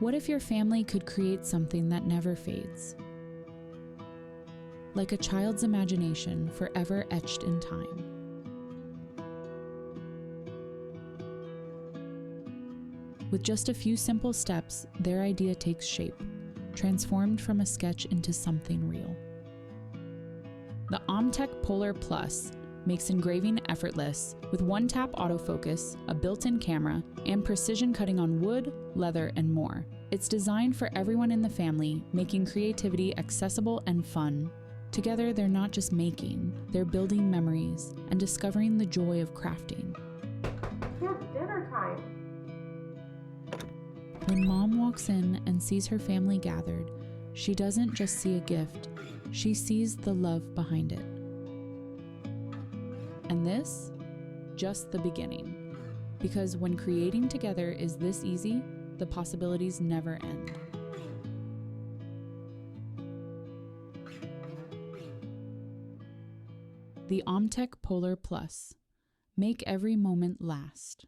What if your family could create something that never fades? Like a child's imagination forever etched in time. With just a few simple steps, their idea takes shape, transformed from a sketch into something real. The OMTech Polar Plus makes engraving effortless with one-tap autofocus, a built-in camera, and precision cutting on wood, leather, and more. It's designed for everyone in the family, making creativity accessible and fun. Together, they're not just making, they're building memories and discovering the joy of crafting. It's dinner time. When Mom walks in and sees her family gathered, she doesn't just see a gift, she sees the love behind it. And this, just the beginning. Because when creating together is this easy, the possibilities never end. The OMTech Polar Plus. Make every moment last.